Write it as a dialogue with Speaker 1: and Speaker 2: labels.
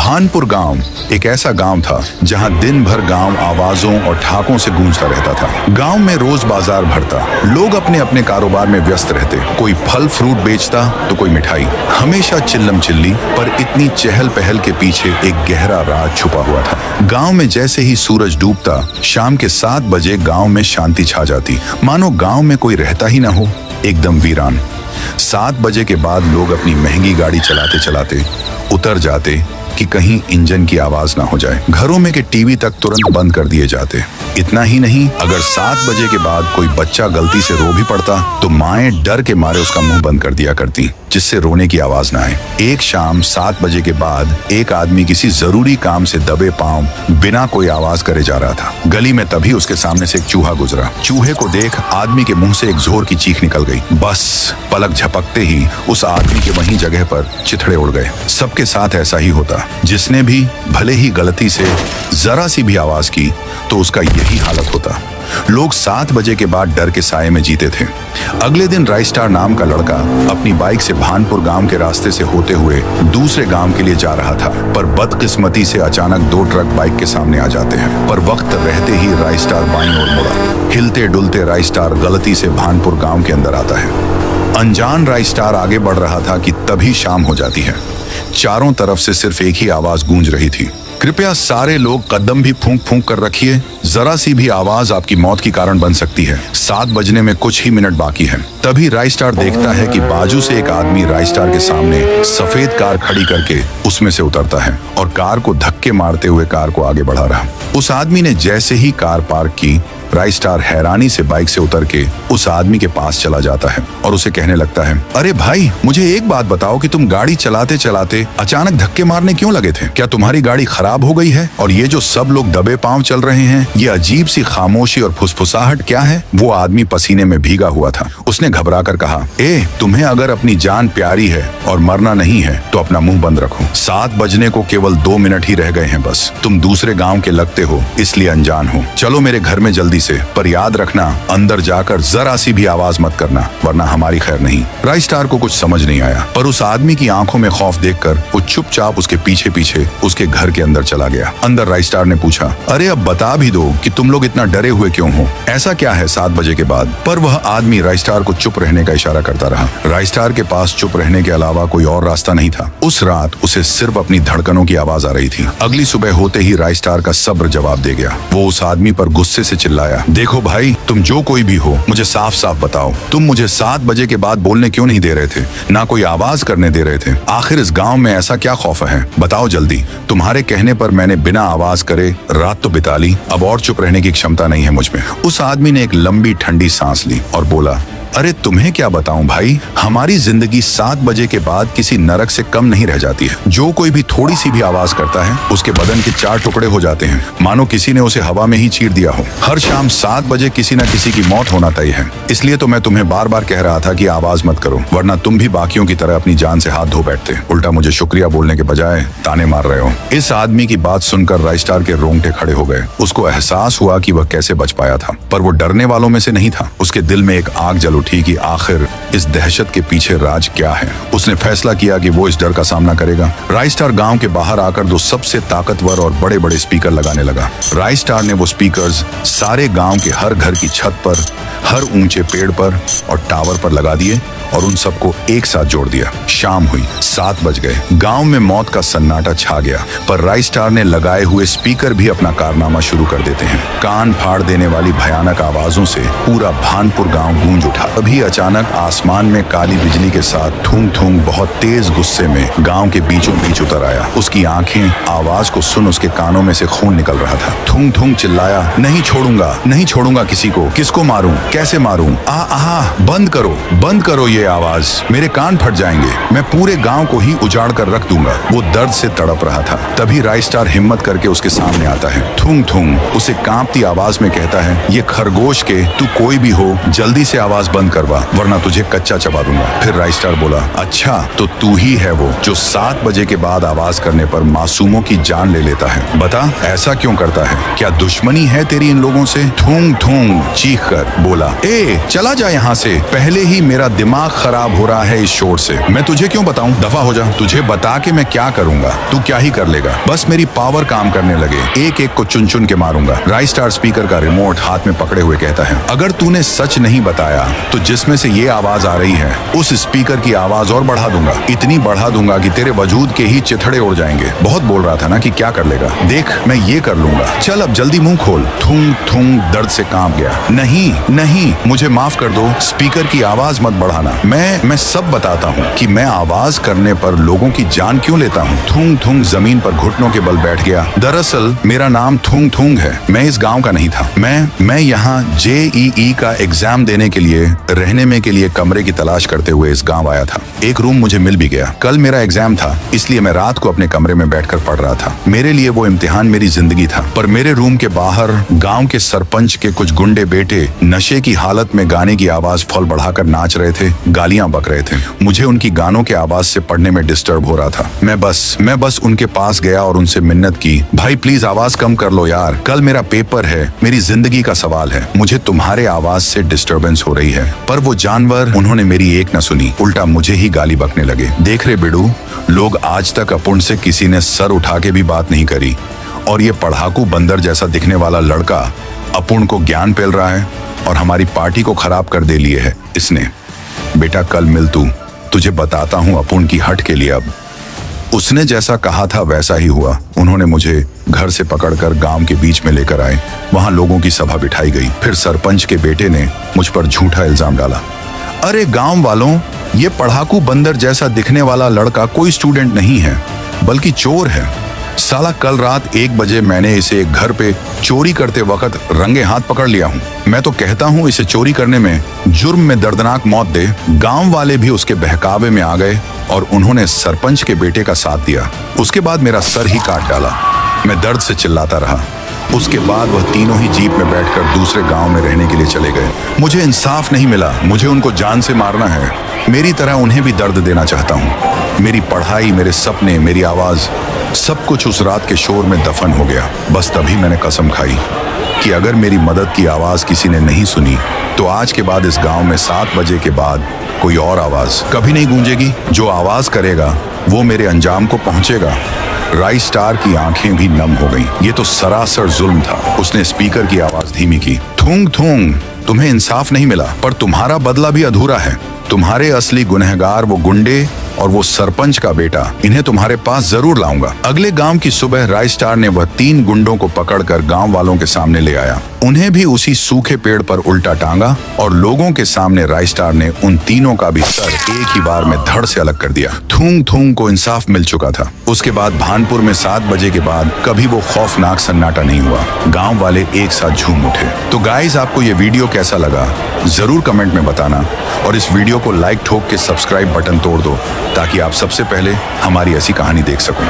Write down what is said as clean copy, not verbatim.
Speaker 1: भानपुर गांव एक ऐसा गांव था जहां दिन भर गांव आवाजों और ठहाकों से गूंजता रहता था। गांव में रोज बाजार भरता, लोग अपने अपने कारोबार में व्यस्त रहते। कोई फल फ्रूट बेचता तो कोई मिठाई। हमेशा चिल्लम चिल्ली, पर इतनी चहल पहल के पीछे एक गहरा राज छुपा हुआ था। गांव में जैसे ही सूरज डूबता, शाम के 7 बजे गांव में शांति छा जाती, मानो गांव में कोई रहता ही ना हो, एकदम वीरान। 7 बजे के बाद लोग अपनी महंगी गाड़ी चलाते चलाते उतर जाते कि कहीं इंजन की आवाज ना हो जाए। घरों में के टीवी तक तुरंत बंद कर दिए जाते। इतना ही नहीं, अगर 7 बजे के बाद कोई बच्चा गलती से रो भी पड़ता तो माएं डर के मारे उसका मुंह बंद कर दिया करती, जिससे रोने की आवाज ना आए। एक शाम 7 बजे के बाद एक आदमी किसी जरूरी काम से दबे पांव बिना कोई आवाज करे जा रहा था। गली में तभी उसके सामने से एक चूहा गुजरा। चूहे को देख आदमी के मुंह से एक जोर की चीख निकल गई। बस पलक झपकते ही उस आदमी के वहीं जगह पर चिथड़े उड़ गए। सबके साथ ऐसा ही होता। जिसने भी भले ही गलती से जरा सी भी आवाज की तो उसका यही हालत होता। लोग 7 बजे के बाद डर के साए में जीते थे। अगले दिन राइस्टार नाम का लड़का अपनी बाइक से भानपुर गांव के रास्ते से होते हुए दूसरे गांव के लिए जा रहा था, पर बदकिस्मती से अचानक 2 ट्रक बाइक के सामने आ जाते हैं। पर वक्त रहते ही राइस्टार बाईं ओर मुड़ा। हिलते डुलते राइस्टार गलती से भानपुर गांव के अंदर आता है। अनजान राइस्टार आगे बढ़ रहा था कि तभी शाम हो जाती है। चारों तरफ से सिर्फ एक ही आवाज गूंज रही थी, कृपया सारे लोग कदम भी फूंक फूंक कर रखिए, जरा सी भी आवाज आपकी मौत की कारण बन सकती है। 7 बजने में कुछ ही मिनट बाकी है। तभी राइस्टार देखता है कि बाजू से एक आदमी राइस्टार के सामने सफेद कार खड़ी करके उसमें से उतरता है और कार को धक्के मारते हुए कार को आगे बढ़ा रहा। उस आदमी ने जैसे ही कार पार्क की, राइस्टार हैरानी से बाइक से उतर के उस आदमी के पास चला जाता है और उसे कहने लगता है, अरे भाई, मुझे एक बात बताओ कि तुम गाड़ी चलाते चलाते अचानक धक्के मारने क्यों लगे थे? क्या तुम्हारी गाड़ी खराब हो गई है? और ये जो सब लोग दबे पांव चल रहे हैं, ये अजीब सी खामोशी और फुसफुसाहट क्या है? वो आदमी पसीने में भीगा हुआ था। उसने घबरा कर कहा, तुम्हें अगर अपनी जान प्यारी है और मरना नहीं है तो अपना मुंह बंद रखो। 7 बजने को केवल 2 मिनट ही रह गए हैं बस। तुम दूसरे गाँव के लगते हो, इसलिए अनजान हो। चलो मेरे घर में जल्दी से, पर याद रखना अंदर जाकर जरा सी भी आवाज मत करना, वरना हमारी खैर नहीं। राइस्टार को कुछ समझ नहीं आया, पर उस आदमी की आंखों में खौफ देखकर वो चुपचाप उसके पीछे पीछे उसके घर के अंदर चला गया। अंदर राइस्टार ने पूछा, अरे अब बता भी दो कि तुम लोग इतना डरे हुए क्यों हो? ऐसा क्या है 7 बजे के बाद? पर वह आदमी राइस्टार को चुप रहने का इशारा करता रहा। राइस्टार के पास चुप रहने के अलावा कोई और रास्ता नहीं था। उस रात उसे सिर्फ अपनी धड़कनों की आवाज आ रही थी। अगली सुबह होते ही राइस्टार का सब्र जवाब दे गया। वो उस आदमी पर गुस्से से चिल्लाया, देखो भाई, तुम जो कोई भी हो, मुझे साफ साफ बताओ, तुम मुझे 7 बजे के बाद बोलने क्यों नहीं दे रहे थे? ना कोई आवाज करने दे रहे थे? आखिर इस गांव में ऐसा क्या खौफ है? बताओ जल्दी। तुम्हारे कहने पर मैंने बिना आवाज करे रात तो बिता ली, अब और चुप रहने की क्षमता नहीं है मुझ में। उस आदमी ने एक लंबी ठंडी सांस ली और बोला, अरे तुम्हें क्या बताऊं भाई, हमारी जिंदगी 7 बजे के बाद किसी नरक से कम नहीं रह जाती है। जो कोई भी थोड़ी सी भी आवाज करता है, उसके बदन के 4 टुकड़े हो जाते हैं, मानो किसी ने उसे हवा में ही चीर दिया हो। हर शाम 7 बजे किसी न किसी की मौत होना तय है। इसलिए तो मैं तुम्हें बार बार कह रहा था कि आवाज मत करो, वरना तुम भी बाकियों की तरह अपनी जान से हाथ धो बैठते। उल्टा मुझे शुक्रिया बोलने के बजाय ताने मार रहे हो। इस आदमी की बात सुनकर राइस्टार के रोंगटे खड़े हो गए। उसको एहसास हुआ कि वह कैसे बच पाया था, पर वो डरने वालों में से नहीं था। उसके दिल में एक आग जल उठी कि आखिर इस दहशत के पीछे राज क्या है। उसने फैसला किया कि वो इस डर का सामना करेगा। राइस्टार गांव के बाहर आकर 2 सबसे ताकतवर और बड़े बड़े स्पीकर लगाने लगा। राइस्टार ने वो स्पीकर्स सारे गांव के हर घर की छत पर, हर ऊंचे पेड़ पर और टावर पर लगा दिए और उन सबको एक साथ जोड़ दिया। शाम हुई, 7 बज गए। गांव में मौत का सन्नाटा छा गया, पर राइस्टार ने लगाए हुए स्पीकर भी अपना कारनामा शुरू कर देते हैं। कान फाड़ देने वाली भयानक आवाजों से पूरा भानपुर गांव गूंज उठा। अभी अचानक आसमान में काली बिजली के साथ थूंग थूंग बहुत तेज गुस्से में गांव के बीचों बीच उतर आया। उसकी आंखें आवाज को सुन उसके कानों में से खून निकल रहा था। थूंग थूंग चिल्लाया, नहीं छोड़ूंगा, नहीं छोड़ूंगा किसी को। किसको मारूं, कैसे मारूं? बंद करो ये आवाज, मेरे कान फट जाएंगे। मैं पूरे गांव को ही उजाड़ कर रख दूंगा। वो दर्द से तड़प रहा था। तभी राइस्टार हिम्मत करके उसके सामने आता है। थूंग थूंग उसे कांपती आवाज में कहता है, ये खरगोश के, तू कोई भी हो, जल्दी से आवाज बंद करवा वरना तुझे कच्चा चबा दूंगा। फिर राइस स्टार बोला, अच्छा तो तू ही है वो जो 7 बजे के बाद आवाज करने पर मासूमों की जान ले लेता है। बता ऐसा क्यों करता है? क्या दुश्मनी है तेरी इन लोगों से? थूंग थूंग चीख कर बोला, ए चला जा यहाँ से, पहले ही मेरा दिमाग खराब हो रहा है इस शोर से। मैं तुझे क्यों बताऊं, दफा हो जा। तुझे बता के मैं क्या करूंगा, तू क्या ही कर लेगा। बस मेरी पावर काम करने लगे, एक एक को चुन चुन के मारूंगा। राइस स्टार स्पीकर का रिमोट हाथ में पकड़े हुए कहता है, अगर तूने सच नहीं बताया तो जिसमें से ये आवाज आ रही है उस स्पीकर की आवाज और बढ़ा दूंगा, इतनी बढ़ा दूंगा कि तेरे वजूद के ही चिथड़े उड़ जाएंगे। बहुत बोल रहा था ना कि क्या कर लेगा, देख मैं ये कर लूंगा, चल अब जल्दी मुंह खोल। थूंग थूंग दर्द से कांप गया। नहीं नहीं मुझे माफ कर दो, स्पीकर की आवाज मत बढ़ाना। मैं सब बताता हूँ कि मैं आवाज करने पर लोगों की जान क्यों लेता हूँ। थूंग थूंग जमीन पर घुटनों के बल बैठ गया। दरअसल मेरा नाम थूंग थूंग है, मैं इस गांव का नहीं था। मैं यहाँ JEE का एग्जाम देने के लिए रहने में के लिए कमरे की तलाश करते हुए इस गांव आया था। एक रूम मुझे मिल भी गया। कल मेरा एग्जाम था, इसलिए मैं रात को अपने कमरे में बैठकर पढ़ रहा था। मेरे लिए वो इम्तिहान मेरी जिंदगी था। पर मेरे रूम के बाहर गांव के सरपंच के कुछ गुंडे बेटे नशे की हालत में गाने की आवाज फौल बढ़ाकर नाच रहे थे, गालियां बक रहे थे। मुझे उनकी गानों के आवाज से पढ़ने में डिस्टर्ब हो रहा था। मैं बस उनके पास गया और उनसे मिन्नत की, भाई प्लीज आवाज कम कर लो यार, कल मेरा पेपर है, मेरी जिंदगी का सवाल है, मुझे तुम्हारे आवाज से डिस्टर्बेंस हो रही है। पर वो जानवर, उन्होंने मेरी एक न सुनी, उल्टा मुझे ही गाली बकने लगे। देख रे बिडू, लोग आज तक अपुन से किसी ने सर उठा के भी बात नहीं करी, और ये पढ़ाकू बंदर जैसा दिखने वाला लड़का अपुन को ज्ञान पेल रहा है और हमारी पार्टी को खराब कर दे लिए है इसने। बेटा कल मिल तू, तुझे बताता हूँ अपुन की हट के लिए। अब उसने जैसा कहा था वैसा ही हुआ। उन्होंने मुझे घर से पकड़कर गांव के बीच में लेकर आए। वहां लोगों की सभा बिठाई गई। फिर सरपंच के बेटे ने मुझ पर झूठा इल्जाम डाला। अरे गांव वालों, ये पढ़ाकू बंदर जैसा दिखने वाला लड़का कोई स्टूडेंट नहीं है, बल्कि चोर है। साला कल रात 1 बजे मैंने इसे एक घर पे चोरी करते वक्त रंगे हाथ पकड़ लिया हूँ। मैं तो कहता हूँ इसे चोरी करने में जुर्म में दर्दनाक मौत दे। गांव वाले भी उसके बहकावे में आ गए और उन्होंने सरपंच के बेटे का साथ दिया। उसके बाद मेरा सर ही काट डाला। मैं दर्द से चिल्लाता रहा। उसके बाद वह तीनों ही जीप में बैठकर दूसरे गांव में रहने के लिए चले गए। मुझे इंसाफ नहीं मिला, मुझे उनको जान से मारना है। मेरी तरह उन्हें भी दर्द देना चाहता हूँ। मेरी पढ़ाई, मेरे सपने, मेरी आवाज, सब कुछ उस रात के शोर में दफन हो गया। बस तभी मैंने कसम खाई कि अगर मेरी मदद की आवाज किसी ने नहीं सुनी तो आज के बाद इस गांव में 7 बजे के बाद कोई और आवाज कभी नहीं गूंजेगी। जो आवाज करेगा वो मेरे अंजाम को पहुंचेगा। राइस स्टार की आंखें भी नम हो गईं। ये तो सरासर जुल्म था। उसने स्पीकर की आवाज धीमी की। थूंग थूंग, तुम्हें इंसाफ नहीं मिला, पर तुम्हारा बदला भी अधूरा है। तुम्हारे असली गुनहगार वो गुंडे और वो सरपंच का बेटा, इन्हें तुम्हारे पास जरूर लाऊंगा। अगले गांव की सुबह राइस स्टार ने वह 3 गुंडों को पकड़कर गांव वालों के सामने ले आया। उन्हें भी उसी सूखे पेड़ पर उल्टा टांगा और लोगों के सामने राइस स्टार ने उन तीनों का भी सर एक ही बार में धड़ से अलग कर दिया। थूंग थूंग को इंसाफ मिल चुका था। उसके बाद भानपुर में 7 बजे के बाद कभी वो खौफनाक सन्नाटा नहीं हुआ। गांव वाले एक साथ झूम उठे। तो गाइस, आपको ये वीडियो कैसा लगा जरूर कमेंट में बताना, और इस वीडियो को लाइक ठोक के सब्सक्राइब बटन तोड़ दो ताकि आप सबसे पहले हमारी ऐसी कहानी देख सकें।